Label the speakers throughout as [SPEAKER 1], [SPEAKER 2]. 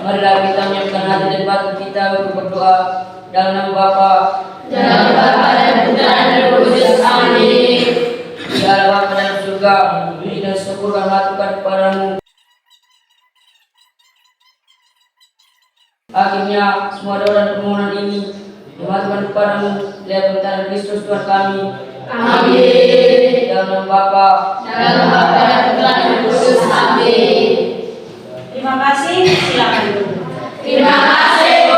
[SPEAKER 1] Marilah kita menyiapkan hati dan batin kita untuk berdoa dalam nama Bapa,
[SPEAKER 2] dalam Bapa dan Putra dan Roh Kudus. Amin.
[SPEAKER 1] Ya Allah Bapa dalam surga, puji dan syukur kami haturkan kepadamu. Akhirnya semua doa dan permohonan ini dimaturkan kepadamu lewat bentaran Kristus Tuhan kami.
[SPEAKER 2] Amin.
[SPEAKER 1] Dalam nama Bapa,
[SPEAKER 2] Dalam Bapa dan Putra dan Roh Kudus. Amin.
[SPEAKER 3] Terima kasih, silakan dulu.
[SPEAKER 2] Terima kasih, Bu.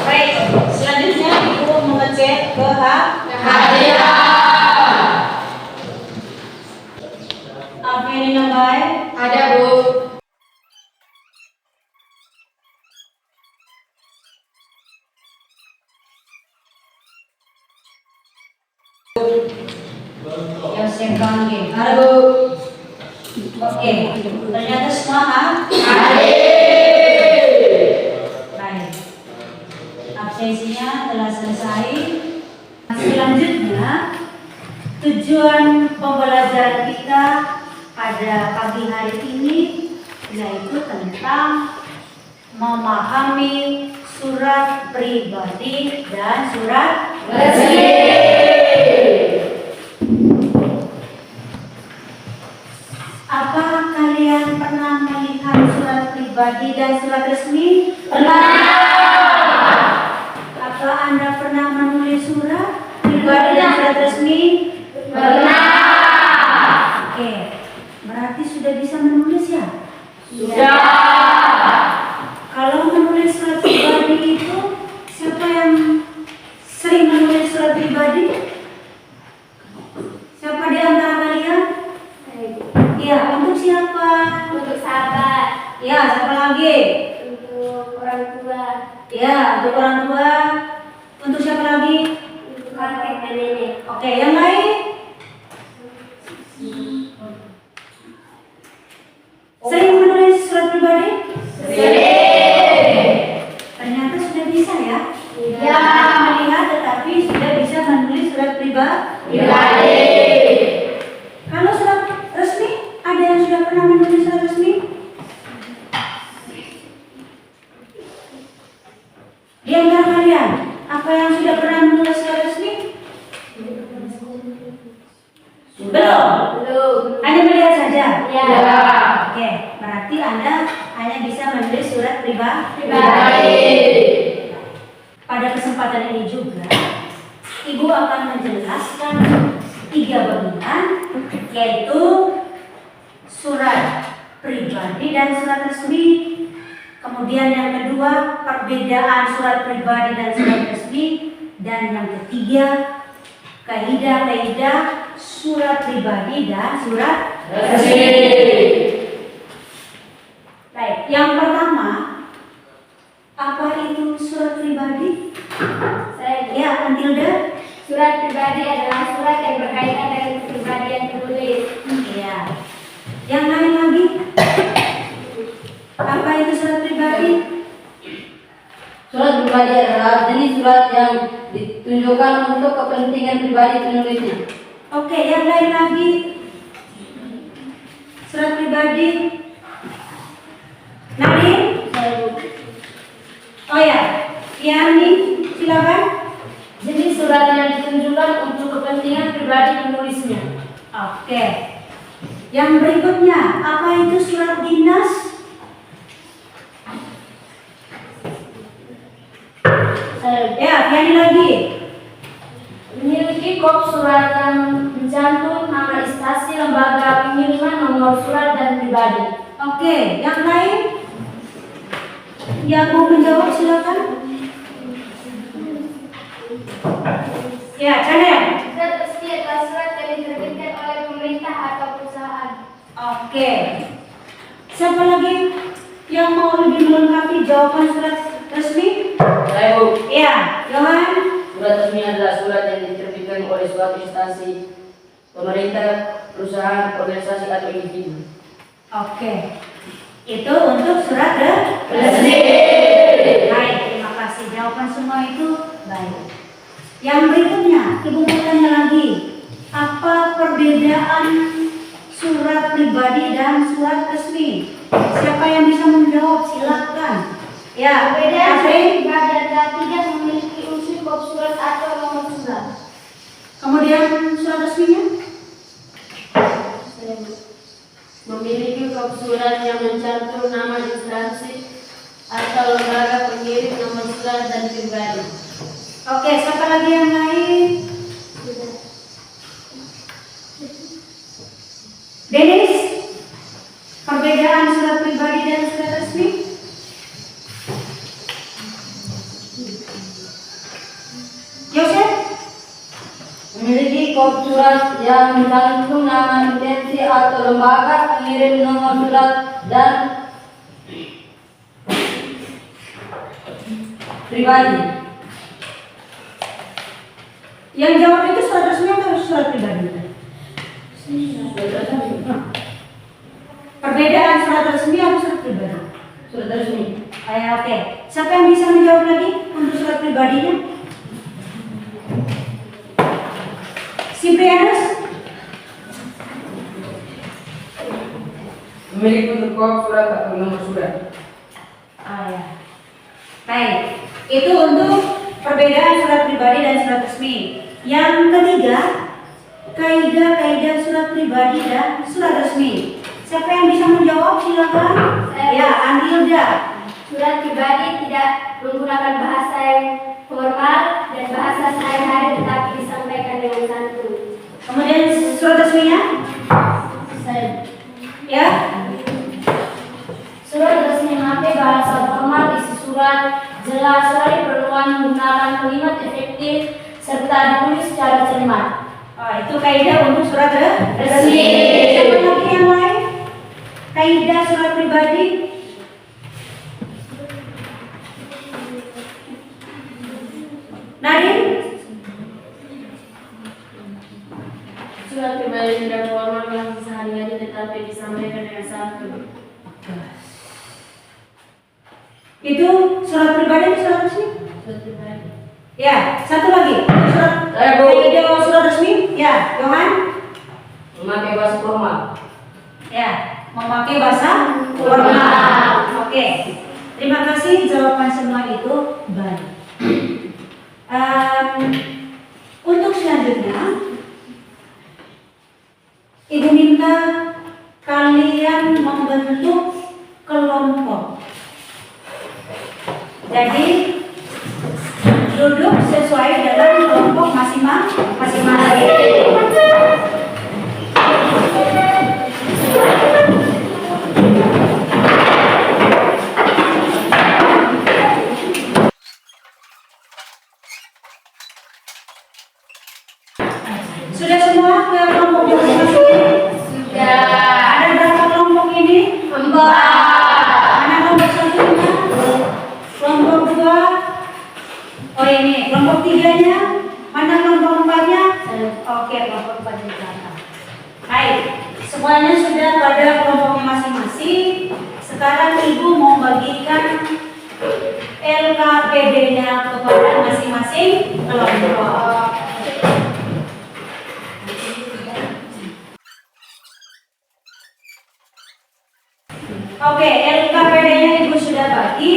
[SPEAKER 3] Baik, selanjutnya Ibu mengecek ke
[SPEAKER 2] Hadiah.
[SPEAKER 3] apa ini namanya?
[SPEAKER 2] Ada, Bu.
[SPEAKER 3] Yang second game. Ada Bu. Oke, ternyata semua baik. Absensinya telah selesai. Selanjutnya, tujuan pembelajaran kita pada pagi hari ini yaitu tentang memahami surat pribadi dan surat
[SPEAKER 2] Resmi.
[SPEAKER 3] Apakah kalian pernah melihat surat pribadi dan surat resmi?
[SPEAKER 2] Pernah.
[SPEAKER 3] Apa Anda pernah menulis surat pribadi dan surat resmi?
[SPEAKER 2] Pernah.
[SPEAKER 3] Oke, berarti sudah bisa menulis ya?
[SPEAKER 2] Sudah.
[SPEAKER 3] Kalau menulis surat pribadi itu, siapa yang sering menulis surat pribadi? Siapa di antara kalian? Ya, untuk siapa?
[SPEAKER 2] Untuk sahabat.
[SPEAKER 3] Ya, siapa lagi?
[SPEAKER 2] Untuk orang tua.
[SPEAKER 3] Ya, untuk orang tua. Untuk siapa lagi?
[SPEAKER 2] Untuk kakek dan nenek.
[SPEAKER 3] Oke, yang lain? Sering menulis surat pribadi?
[SPEAKER 2] Sering.
[SPEAKER 3] Ternyata sudah bisa ya?
[SPEAKER 2] Ya.
[SPEAKER 3] Melihat tetapi sudah bisa menulis surat pribadi. Kalau surat resmi, ada yang sudah pernah menulis surat resmi? Di antara kalian, apa yang sudah pernah menulis surat resmi? Belum.
[SPEAKER 2] Belum.
[SPEAKER 3] Hanya melihat saja.
[SPEAKER 2] Ya.
[SPEAKER 3] Oke, berarti Anda hanya bisa menulis surat pribadi. Pada kesempatan ini juga, Ibu akan menjelaskan 3 bagian, yaitu surat pribadi dan surat resmi. Kemudian yang kedua, perbedaan surat pribadi dan surat resmi. Dan yang ketiga, kaidah-kaidah surat pribadi dan surat resmi. Baik, yang pertama, apa itu surat pribadi? Ya, Antilda.
[SPEAKER 2] Surat pribadi adalah surat yang berkaitan dengan kepribadian penulis.
[SPEAKER 3] Ya. Yang lain lagi? Apa itu surat pribadi?
[SPEAKER 4] Surat pribadi adalah jenis surat yang ditunjukkan untuk kepentingan pribadi penulisnya.
[SPEAKER 3] Oke, yang lain lagi? Surat pribadi? Nadine? Oh ya, Yani, silakan.
[SPEAKER 2] Jenis surat yang ditunjukkan untuk kepentingan pribadi penulisnya.
[SPEAKER 3] Oke. Yang berikutnya, apa itu surat dinas? Ya, Yani lagi.
[SPEAKER 2] Memiliki kop surat yang mencantum nama instansi, lembaga pengiriman, nomor surat dan pribadi.
[SPEAKER 3] Oke, yang lain? Yang mau menjawab silakan. Ya, Chanel.
[SPEAKER 2] Surat resmi adalah surat yang diterbitkan oleh pemerintah atau perusahaan.
[SPEAKER 3] Oke. Siapa lagi yang mau lebih melengkapi jawaban surat resmi?
[SPEAKER 1] Saya Bu.
[SPEAKER 3] Ya, Johan.
[SPEAKER 1] Surat resmi adalah surat yang diterbitkan oleh suatu instansi, pemerintah, perusahaan, organisasi atau individu.
[SPEAKER 3] Oke. Itu untuk surat
[SPEAKER 2] Resmi.
[SPEAKER 3] Baik, terima kasih. Jawaban semua itu baik. Yang berikutnya, Ibu mau tanya lagi. Apa perbedaan surat pribadi dan surat resmi. Siapa yang bisa menjawab? Silakan. Ya,
[SPEAKER 2] Perbedaan surat
[SPEAKER 3] Afri.
[SPEAKER 2] pribadi adalah tidak memiliki unsur kop surat atau nomor surat.
[SPEAKER 3] Kemudian surat resminya?
[SPEAKER 1] Memiliki kop surat yang mencantum nama instansi atau lembaga pengirim, nomor surat dan pribadi.
[SPEAKER 3] Oke, siapa lagi yang lain? Dennis, perbedaan surat pribadi dan surat resmi? Yosef?
[SPEAKER 4] Memiliki kop surat yang mencantum nama instansi atau lembaga pengirim, nomor surat dan pribadi.
[SPEAKER 3] Yang jawab itu surat resmi atau surat pribadi? Perbedaan surat resmi atau surat pribadi?
[SPEAKER 4] Surat resmi.
[SPEAKER 3] Oke. Siapa yang bisa menjawab lagi untuk surat pribadinya? Siprianus?
[SPEAKER 1] Memiliki bentuk kop surat atau nomor surat.
[SPEAKER 3] Ya. Baik. Itu untuk perbedaan surat pribadi dan surat resmi. Yang ketiga, kaidah-kaidah surat pribadi dan surat resmi. Siapa yang bisa menjawab? Silakan. Ya, Andilda.
[SPEAKER 2] Surat pribadi tidak menggunakan bahasa yang formal dan bahasa sehari-hari, tetapi disampaikan dengan santun.
[SPEAKER 3] Kemudian surat resminya? Ya.
[SPEAKER 2] Surat resmi memakai bahasa formal, isi surat jelas sekali, perluan menggunakan kalimat efektif serta ditulis secara cermat.
[SPEAKER 3] Itu kaidah untuk surat
[SPEAKER 2] Resmi.
[SPEAKER 3] Siapa lagi yang lain? Kaidah surat pribadi? Nadine?
[SPEAKER 1] Surat pribadi tidak formal bahasa sehari-hari, tetapi disampaikan dengan santun.
[SPEAKER 3] Itu surat pribadi atau surat resmi?
[SPEAKER 1] Surat pribadi.
[SPEAKER 3] Ya, satu lagi. Surat kaidah surat resmi? Ya, Yohan?
[SPEAKER 1] Memakai bahasa formal.
[SPEAKER 3] Ya, memakai bahasa formal. Oke. Terima kasih, jawaban semua itu baik. Untuk selanjutnya, Ibu minta kalian membentuk kelompok. Jadi duduk sesuai dengan kelompok masing-masing. Sudah semua ke kelompok masing-masing?
[SPEAKER 2] Sudah.
[SPEAKER 3] Ada berapa kelompok ini?
[SPEAKER 2] 4.
[SPEAKER 3] Mana kelompok satunya? Kelompok 2. Oh ini, kelompok 3-nya? Mana kelompok 4-nya? Oke, kelompok 4 di belakang. Baik, semuanya sudah pada kelompoknya masing-masing. Sekarang Ibu mau bagikan LKPD-nya kepada masing-masing kelompok. Oke, LKPD-nya Ibu sudah bagi.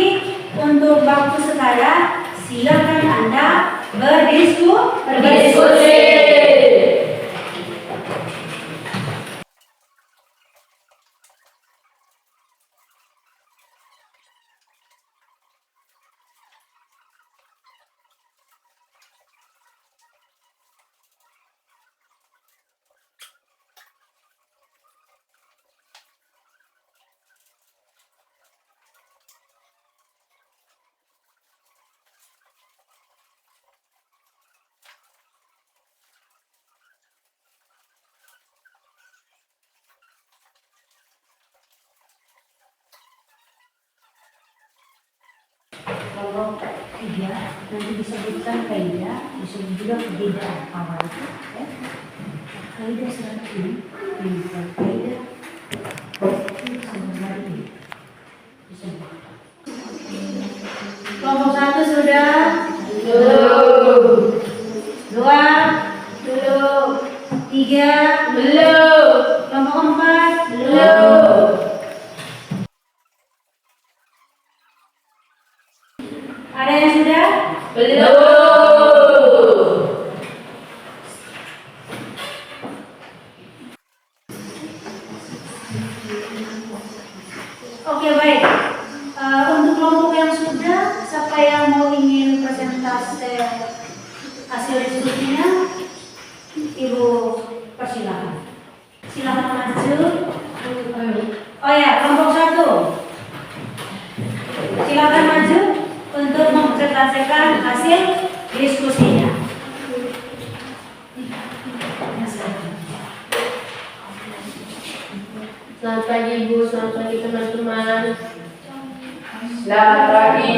[SPEAKER 3] Untuk waktu sekarang, silakan Anda berdiskusi. Kelompok 3 nanti disebutkan kaidah, disebut juga perbedaan awal itu. Ya. Kaidah surat ini, kaidah kelompok 1 sudah?
[SPEAKER 1] Belum.
[SPEAKER 3] 2?
[SPEAKER 2] Belum.
[SPEAKER 3] 3?
[SPEAKER 1] Belum.
[SPEAKER 3] Kelompok 4? Oke, baik. Untuk kelompok yang sudah, siapa yang mau ingin presentasi hasil diskusinya? Ibu persilakan. Silakan maju. Oh ya, kelompok 1. Silakan maju untuk mempresentasikan hasil diskusinya.
[SPEAKER 1] Selamat pagi Ibu, selamat pagi teman-teman.
[SPEAKER 4] Selamat pagi.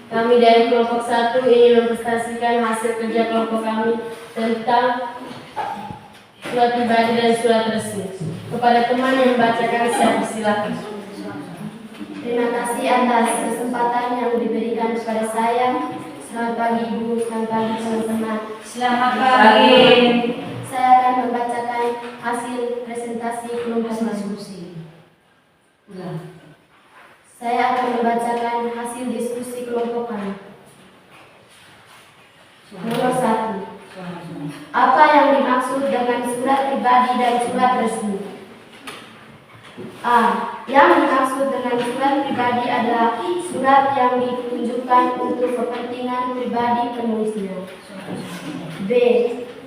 [SPEAKER 1] Kami dari kelompok 1 ingin mempresentasikan hasil kerja kelompok kami tentang surat pribadi dan surat resmi. Kepada teman yang membacakan, saya persilakan.
[SPEAKER 2] Terima kasih atas kesempatan yang diberikan kepada saya. Selamat pagi Ibu, selamat pagi teman-teman.
[SPEAKER 3] Selamat pagi.
[SPEAKER 2] Saya akan membacakan hasil presentasi kelompok diskusi. Saya akan membacakan hasil diskusi kelompok kami. Nomor 1. Apa yang dimaksud dengan surat pribadi dan surat resmi? A. Yang dimaksud dengan surat pribadi adalah surat yang ditunjukkan untuk kepentingan pribadi penulisnya. B.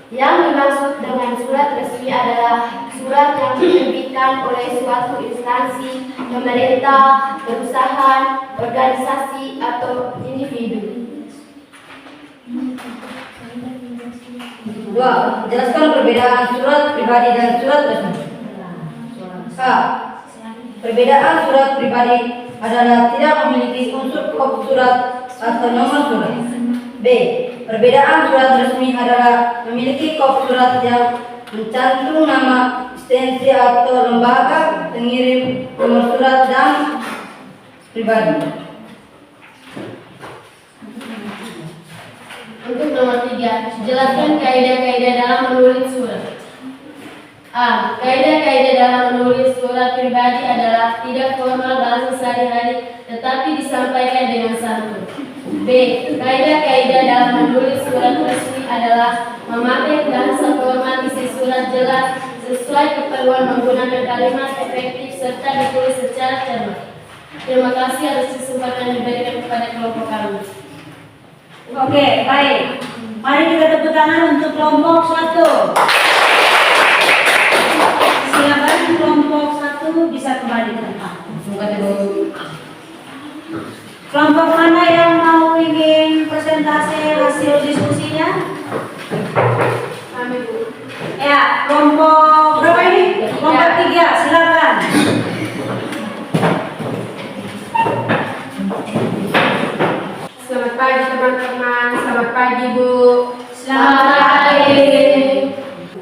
[SPEAKER 2] Yang dimaksud dengan surat resmi adalah surat yang diterbitkan oleh suatu instansi, pemerintah, perusahaan, organisasi, atau individu.
[SPEAKER 4] 2. Jelaskan perbedaan surat pribadi dan surat resmi. A. Perbedaan surat pribadi adalah tidak memiliki unsur kop surat atau nomor surat. B. Perbedaan surat resmi adalah memiliki kop surat yang mencantum nama, instansi atau lembaga pengirim, nomor surat, dan pribadi.
[SPEAKER 1] Untuk nomor 3, jelaskan kaidah-kaidah dalam menulis surat. A. Kaidah-kaidah dalam menulis surat pribadi adalah tidak formal bahasa sehari-hari, tetapi disampaikan dengan santun. B. Kaidah-kaidah dalam menulis surat resmi adalah memakai bahasa formal, isi surat jelas, sesuai keperluan, menggunakan kalimat efektif, serta ditulis secara cermat. Terima kasih atas kesempatan yang diberikan kepada kelompok kami.
[SPEAKER 3] Oke, baik. Mari kita tepuk tangan untuk kelompok 1. Silakan kelompok 1 bisa kembali ke tempat. Kelompok mana yang mau ingin presentasi hasil diskusinya?
[SPEAKER 1] Kami Bu.
[SPEAKER 3] Ya, kelompok berapa ini? Kelompok 3, silakan.
[SPEAKER 1] Selamat pagi teman-teman, selamat pagi Bu.
[SPEAKER 3] Selamat pagi.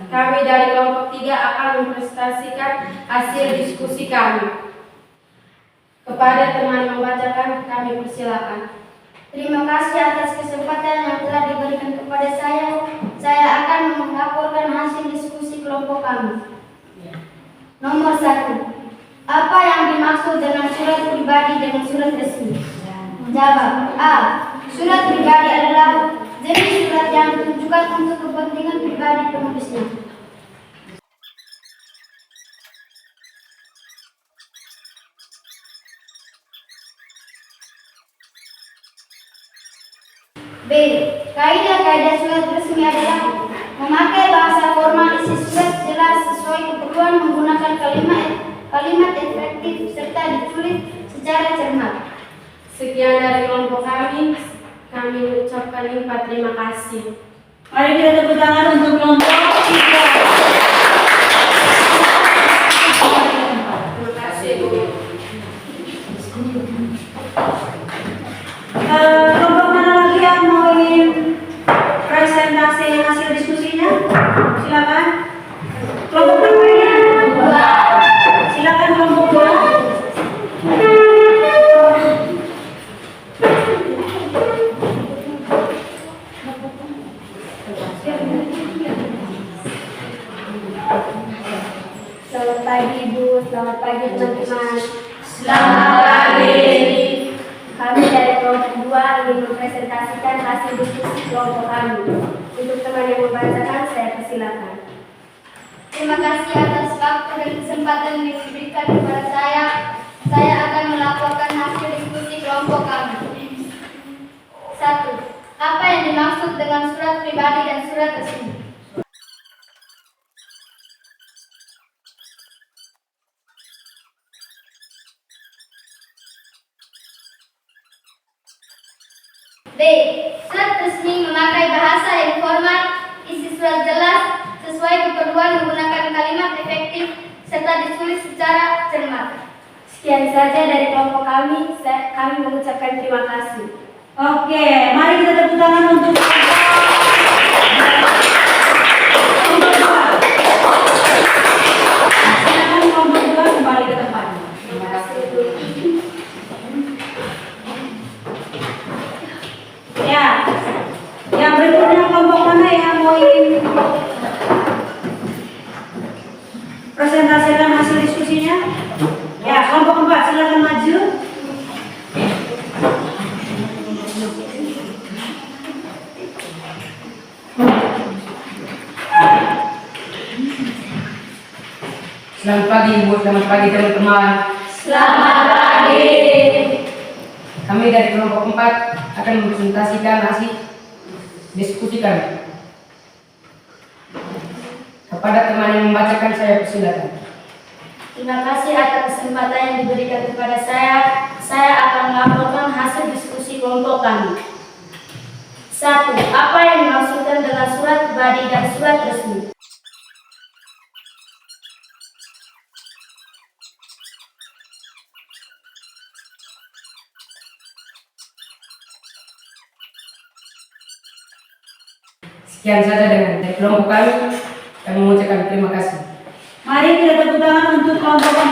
[SPEAKER 1] Kami dari kelompok 3 akan mempresentasikan hasil diskusi kami. Kepada teman membacakan, kami persilakan.
[SPEAKER 2] Terima kasih atas kesempatan yang telah diberikan kepada saya. Saya akan melaporkan hasil diskusi kelompok kami. Nomor 1. Apa yang dimaksud dengan surat pribadi dengan surat resmi? Jawab. A. Surat pribadi adalah jenis surat yang ditujukan untuk kepentingan pribadi penulisnya. B. Kaidah-kaidah surat resmi adalah memakai bahasa formal, isi surat jelas, sesuai keperluan, menggunakan kalimat efektif, serta ditulis secara cermat.
[SPEAKER 1] Sekian dari kelompok kami ucapkan limpah terima kasih.
[SPEAKER 3] Mari kita tepuk tangan untuk kelompok 3.
[SPEAKER 1] Terima kasih Bu.
[SPEAKER 3] Kelompok mana lagi yang mau ingin presentasi hasil diskusinya? Silakan. Kelompok berapa ini? 2. Silakan kelompok 2.
[SPEAKER 2] Selamat pagi Ibu, selamat pagi teman-teman.
[SPEAKER 3] Selamat pagi.
[SPEAKER 2] Kami dari kelompok 2 ingin mempresentasikan hasil diskusi kelompok kami. Untuk teman yang membacakan, saya persilakan. Terima kasih atas waktu dan kesempatan yang diberikan kepada saya. Saya kelompok kami. 1. Apa yang dimaksud dengan surat pribadi dan surat resmi? B. Surat resmi memakai bahasa yang formal, isi surat jelas, sesuai keperluan, menggunakan kalimat efektif, serta ditulis secara cermat. Sekian saja dari kelompok kami. Kami mengucapkan terima kasih.
[SPEAKER 3] Oke, mari kita tepuk tangan untuk silakan kelompok 2 kembali ke tempatnya.
[SPEAKER 2] Terima kasih.
[SPEAKER 3] Ya, yang berikutnya kelompok mana yang mau ingin presentasikan hasil diskusinya? Ya, kelompok 4 silakan maju.
[SPEAKER 5] Selamat pagi Ibu, selamat pagi teman-teman.
[SPEAKER 2] Selamat pagi.
[SPEAKER 5] Kami dari kelompok 4 akan mempresentasikan hasil diskusi kami. Kepada teman yang membacakan saya persilakan.
[SPEAKER 1] Terima kasih atas kesempatan yang diberikan kepada saya. Saya akan melaporkan hasil diskusi kelompok kami. 1. Apa yang dimaksudkan dengan surat pribadi dan surat resmi?
[SPEAKER 5] Sekian saja dari kelompok kami. Kami mengucapkan terima kasih.
[SPEAKER 3] Mari kita tepuk tangan untuk kelompok 4.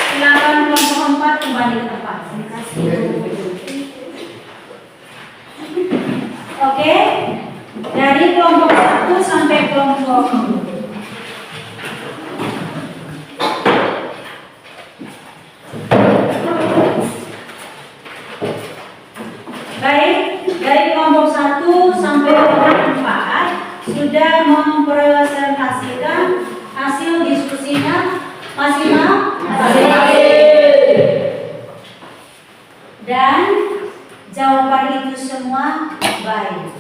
[SPEAKER 3] Silakan kelompok 4 kembali ke tempat. Terima kasih. Oke, dari kelompok 1 sampai kelompok 2. Baik, dari kelompok 1 sampai kelompok 4 sudah mempresentasikan hasil diskusinya maksimal dan jawaban itu semua baik.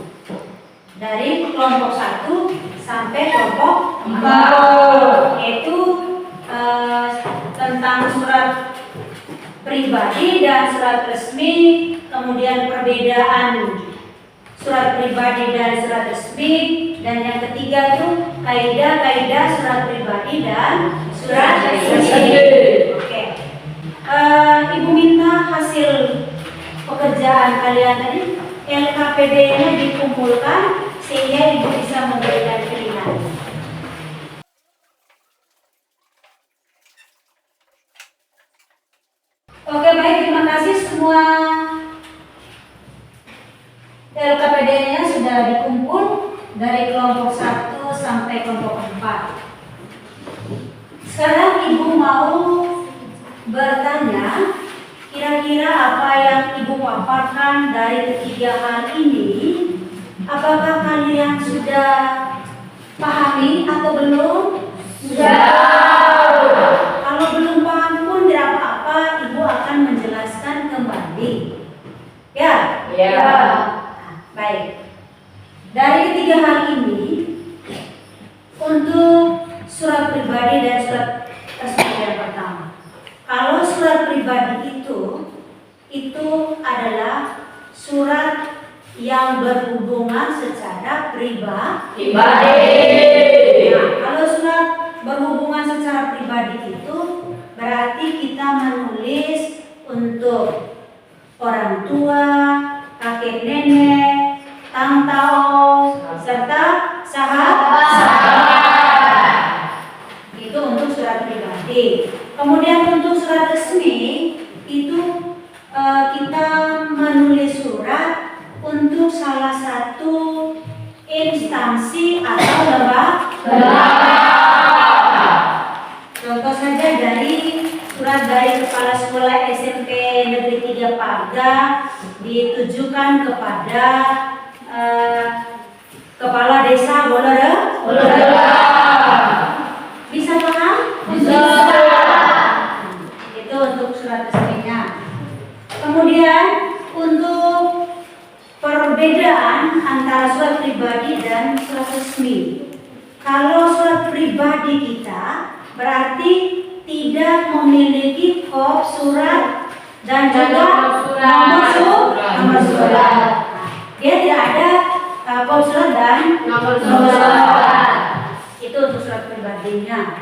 [SPEAKER 3] Dari kelompok 1 sampai kelompok 4 yaitu tentang surat pribadi dan surat resmi, kemudian perbedaan surat pribadi dan surat resmi, dan yang ketiga tuh kaidah-kaidah surat pribadi dan surat resmi. Oke. Ibu minta hasil pekerjaan kalian tadi LKPD-nya dikumpulkan sehingga ibu bisa memberikan pilihan. Oke, baik, terima kasih semua. LKPD-nya sudah dikumpul dari kelompok 1 sampai kelompok 4. Sekarang ibu mau bertanya, kira-kira apa yang ibu paparkan dari ketiga hal ini, apakah kalian sudah pahami atau belum? Sudah. Kalau belum paham pun tidak apa-apa, ibu akan menjelaskan kembali. Ya?
[SPEAKER 5] Ya.
[SPEAKER 3] Baik. Dari ketiga hal ini, untuk surat pribadi dan surat resmi yang pertama. Kalau surat pribadi itu adalah surat yang berhubungan secara pribadi. Nah, kalau surat berhubungan secara pribadi itu berarti kita menulis untuk orang tua, kakek nenek, tantau, serta sahabat. Itu untuk surat pribadi. Kemudian untuk surat resmi itu kita menulis surat untuk salah satu instansi atau lembaga. Contoh saja dari surat dari Kepala Sekolah SMP Negeri 3 Paga ditujukan kepada Kepala Desa Bolora. Bisa paham? Bisa. Kalau surat pribadi kita berarti tidak memiliki kop surat dan juga nomor surat. Dia tidak ada kop surat dan
[SPEAKER 1] Nomor surat.
[SPEAKER 3] Itu untuk surat pribadinya.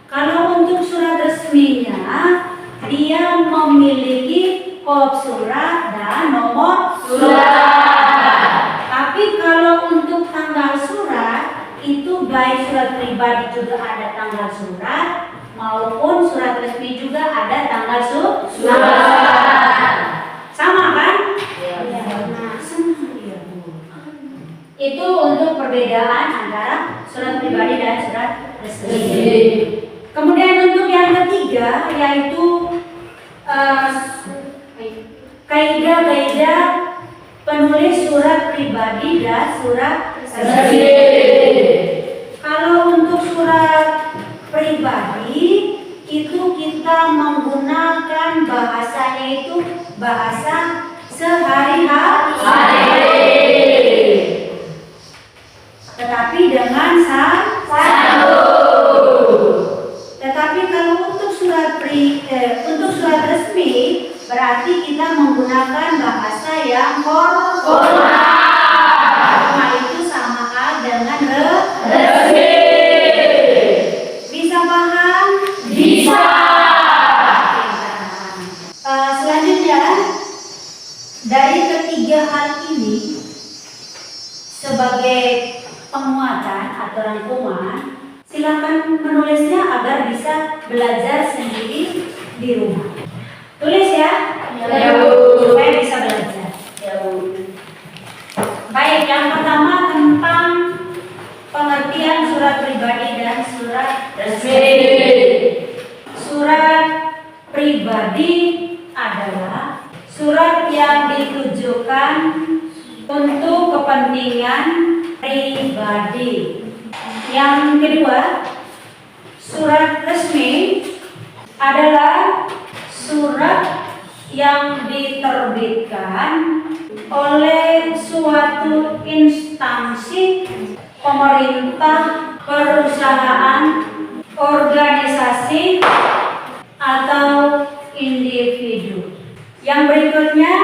[SPEAKER 3] Kalau untuk surat resminya, dia memiliki kop surat dan nomor surat. Tapi kalau untuk tanggal surat, itu baik surat pribadi juga ada tanggal surat, maupun surat resmi juga ada tanggal surat. Sama kan? Nah, sama ya, Bu. Itu untuk perbedaan antara surat pribadi dan surat resmi. Kemudian untuk yang ketiga yaitu kaidah-kaidah penulis surat pribadi dan surat resmi. Kalau untuk surat pribadi itu kita menggunakan bahasanya itu bahasa sehari-hari. Tetapi dengan Tetapi kalau untuk untuk surat resmi berarti kita menggunakan bahasa yang formal. Formal itu sama dengan resmi. Bisa paham? Bisa. Selanjutnya dari ketiga hal ini sebagai penguatan atau rangkuman, silakan menulisnya agar bisa belajar sendiri di rumah. Tulis ya, supaya bisa belajar. Baik, yang pertama tentang pengertian surat pribadi dan surat resmi. Surat pribadi adalah surat yang ditujukan untuk kepentingan pribadi. Yang kedua, surat resmi adalah surat yang diterbitkan oleh suatu instansi, pemerintah, perusahaan, organisasi, atau individu. Yang berikutnya,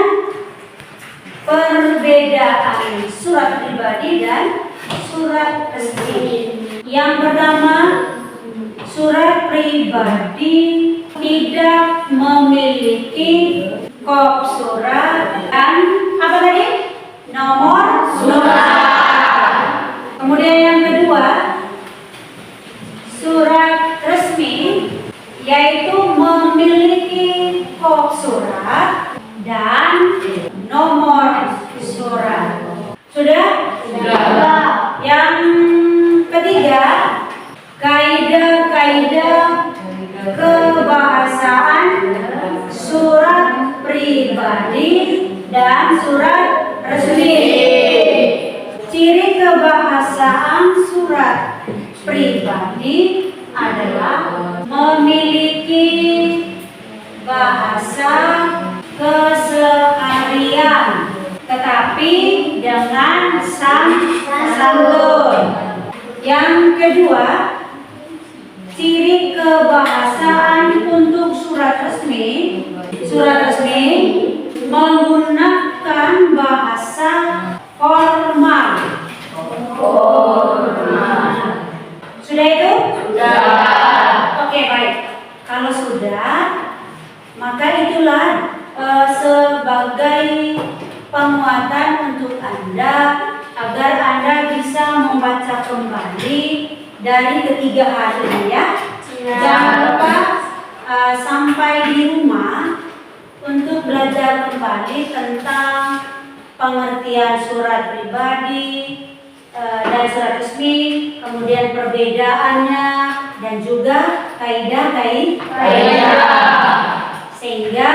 [SPEAKER 3] perbedaan surat pribadi dan surat resmi. Yang pertama, surat pribadi tidak memiliki kop surat dan apa tadi? Nomor surat. Kemudian yang kedua, surat resmi yaitu memiliki kop surat dan nomor surat. Sudah? Yang ketiga, kaidah-kaidah kebahasaan surat pribadi dan surat resmi. Ciri kebahasaan surat pribadi adalah memiliki bahasa keseharian, tetapi dengan santun. Yang kedua, ciri kebahasaan untuk surat resmi menggunakan bahasa formal. Sudah itu? Sudah. Oke, baik. Kalau sudah, maka itulah sebagai penguatan untuk Anda agar Anda bisa membaca kembali dari ketiga hal ini ya. Jangan lupa sampai di rumah untuk belajar kembali tentang pengertian surat pribadi dan surat resmi, kemudian perbedaannya dan juga kaidah-kaidah. Sehingga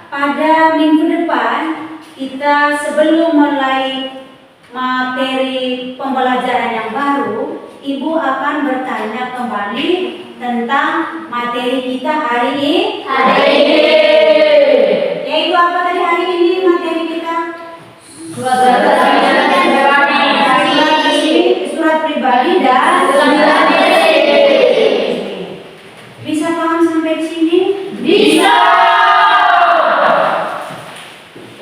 [SPEAKER 3] pada minggu depan kita sebelum mulai materi pembelajaran yang baru, Ibu akan bertanya kembali tentang materi kita hari ini. Yaitu apa tadi hari ini materi kita? Surat pribadi. pribadi dan bisa paham sampai sini?
[SPEAKER 1] Bisa.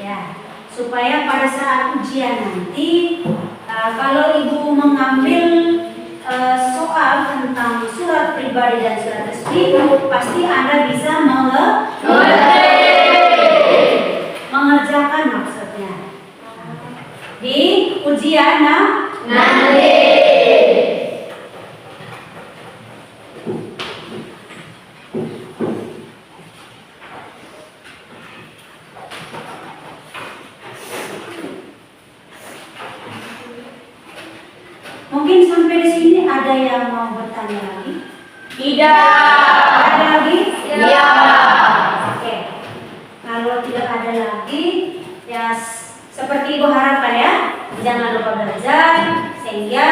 [SPEAKER 3] Ya, supaya pada saat ujian nanti kalau ibu mengambil soal tentang surat pribadi dan surat resmi, pasti Anda bisa mengerjakan maksudnya di ujian nanti. Mungkin sampai di sini ada yang mau bertanya lagi?
[SPEAKER 1] Tidak.
[SPEAKER 3] Ada lagi?
[SPEAKER 1] Ya.
[SPEAKER 3] Oke. Kalau tidak ada lagi, ya seperti ibu harapkan ya, jangan lupa belajar sehingga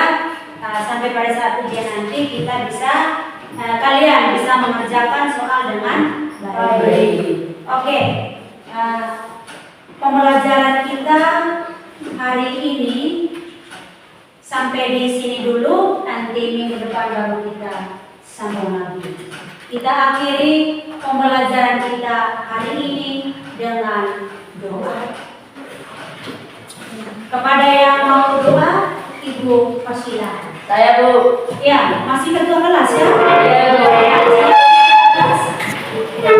[SPEAKER 3] sampai pada saat ujian nanti kita bisa kalian bisa mengerjakan soal dengan baik. Oke. Pembelajaran kita hari ini sampai di sini dulu, nanti minggu depan baru kita sambung lagi. Kita akhiri pembelajaran kita hari ini dengan doa. Kepada yang mau doa, Ibu persilakan.
[SPEAKER 1] Saya, Bu.
[SPEAKER 3] Ya, masih ketua kelas ya?
[SPEAKER 1] Iya, Bu.
[SPEAKER 3] Ya,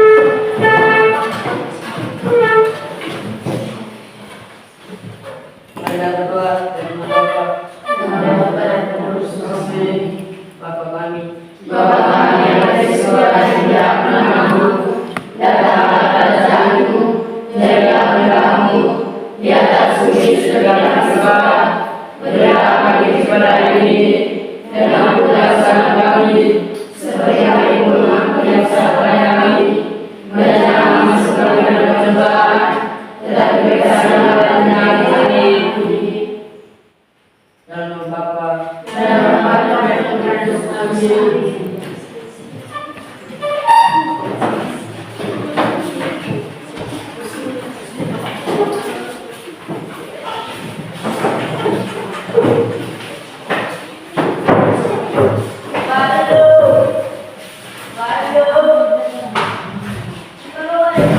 [SPEAKER 5] Ada berdoa dan berdoa. Bapa kami,
[SPEAKER 1] Bapa kami yang ada di surga, dimuliakan namamu, datanglah kerajaanmu, jadilah kehendakmu di atas bumi seperti di surga. Berilah kami kepada hari ini, dan ampunilah kesalahan kami, seperti kami pun mengampuni yang salah kepada kami. Dan jangan masuk kami ke dalam pencobaan, tetapi bebaskanlah dari penyakit kami.
[SPEAKER 5] dalam nama Bapa
[SPEAKER 1] Dan Bapa dan Putra dan Roh Kudus.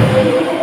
[SPEAKER 1] Waduh.